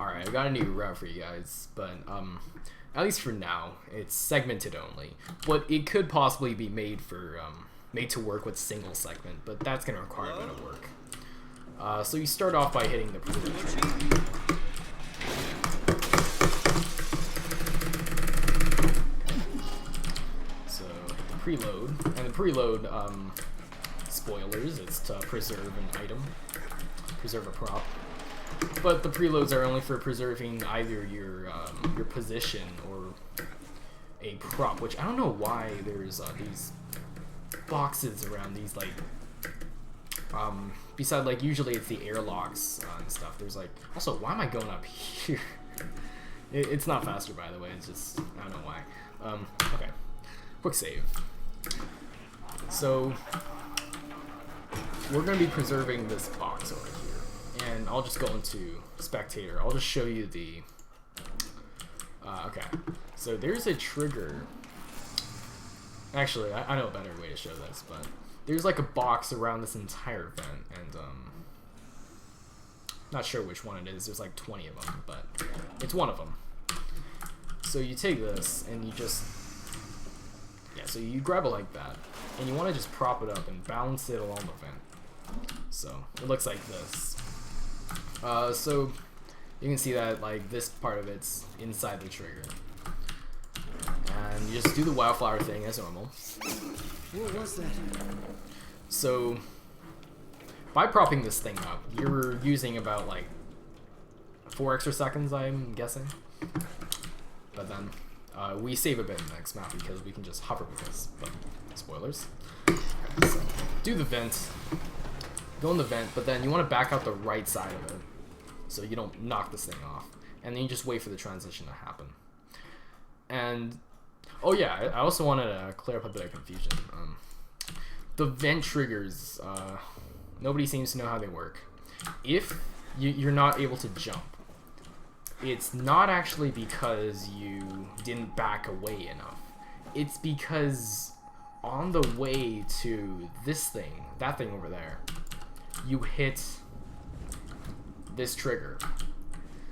Alright, I got a new route for you guys, but at least for now, it's segmented only. But it could possibly be made for made to work with single segment, but that's gonna require a bit of work. So you start off by hitting the preload. So preload, and the preload, spoilers, it's to preserve an item, preserve a prop. But the preloads are only for preserving either your position or a prop, which I don't know why there's these boxes around these, like, beside, like, usually it's the airlocks and stuff. There's, like, also, why am I going up here? It's not faster, by the way, it's just, I don't know why. Okay, quick save. So, we're going to be preserving this box over here, and I'll just go into spectator. I'll just show you the, okay, so there's a trigger. Actually, I know a better way to show this, but there's like a box around this entire vent, and not sure which one it is. There's like 20 of them, but it's one of them. So you take this and you just, yeah, so you grab it like that, and you want to just prop it up and balance it along the vent. So it looks like this. So you can see that, like, this part of it's inside the trigger. And you just do the wildflower thing as normal. What was that? So, by propping this thing up, you're using about, like, 4 extra seconds, I'm guessing. But then, we save a bit in the next map because we can just hover with this. But, spoilers. Okay, so, do the vent. Go in the vent, but then you want to back out the right side of it, so you don't knock this thing off. And then you just wait for the transition to happen. And, oh yeah, I also wanted to clear up a bit of confusion. The vent triggers, nobody seems to know how they work. If you're not able to jump, it's not actually because you didn't back away enough. It's because on the way to this thing, that thing over there, you hit this trigger.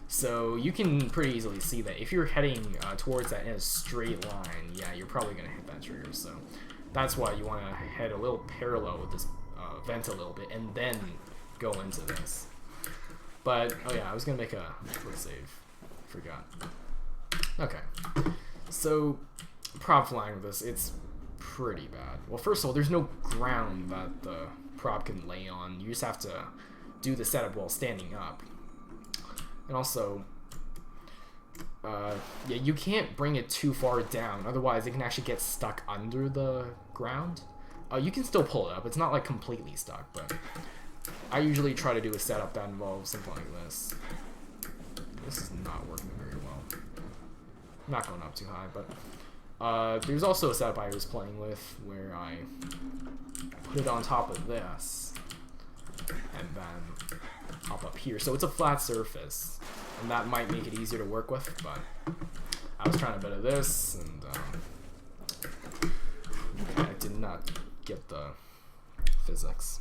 So you can pretty easily see that if you're heading towards that in a straight line, yeah, you're probably going to hit that trigger. So that's why you want to head a little parallel with this vent a little bit and then go into this. But, oh yeah, I was going to make a quick save. Forgot. Okay. So, prop flying with this, it's pretty bad. Well, first of all, there's no ground that the prop can lay on. You just have to do the setup while standing up. And also, yeah, you can't bring it too far down, otherwise it can actually get stuck under the ground. You can still pull it up, it's not like completely stuck, but I usually try to do a setup that involves something like this. This is not working very well. I'm not going up too high, but there's also a setup I was playing with where I put it on top of this and then hop up here. So it's a flat surface, and that might make it easier to work with, but I was trying a bit of this, and I did not get the physics.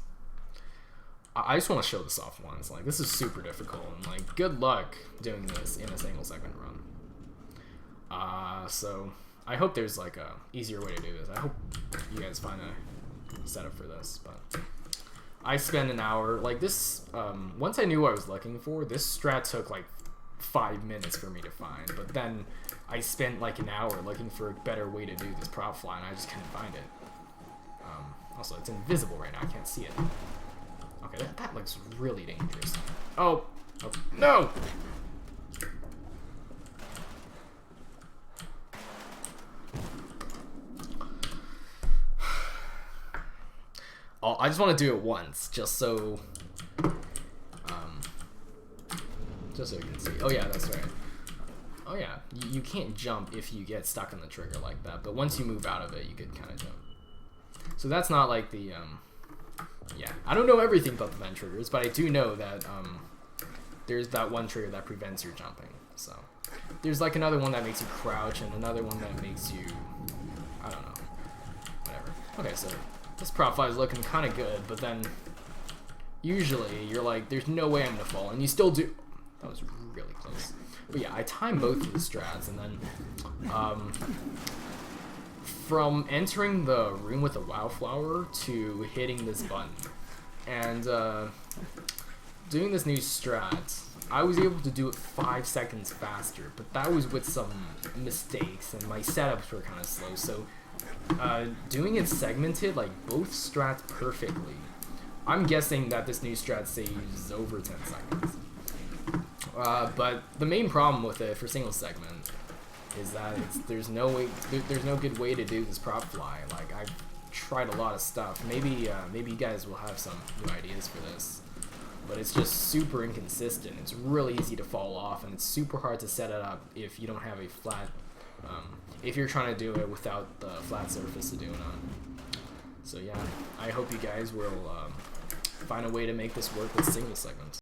I just want to show this off once. Like, this is super difficult, and, like, good luck doing this in a single segment run. So I hope there's, like, a easier way to do this. I hope you guys find a setup for this, but I spent an hour, like, this, once I knew what I was looking for, this strat took, like, 5 minutes for me to find, but then I spent, like, an hour looking for a better way to do this prop fly, and I just couldn't find it. Also, it's invisible right now, I can't see it. Okay, that looks really dangerous. Oh, no! Oh, I just want to do it once, just so you can see. Oh yeah, that's right. Oh yeah, you can't jump if you get stuck on the trigger like that, but once you move out of it, you can kind of jump. So that's not like the, yeah. I don't know everything about the vent triggers, but I do know that, there's that one trigger that prevents your jumping, so. There's like another one that makes you crouch, and another one that makes you, I don't know, whatever. Okay, so this prop fly is looking kind of good, but then usually you're like, there's no way I'm gonna fall, and you still do. That was really close. But yeah, I time both of the strats, and then from entering the room with the wildflower to hitting this button, and doing this new strat, I was able to do it 5 seconds faster, but that was with some mistakes, and my setups were kind of slow, so doing it segmented, like both strats perfectly, I'm guessing that this new strat saves over 10 seconds. But the main problem with it for single segment is that there's no good way to do this prop fly. Like, I've tried a lot of stuff. Maybe you guys will have some new ideas for this, but it's just super inconsistent. It's really easy to fall off, and it's super hard to set it up if you don't have a flat. If you're trying to do it without the flat surface to do it on. So yeah, I hope you guys will find a way to make this work with single segments.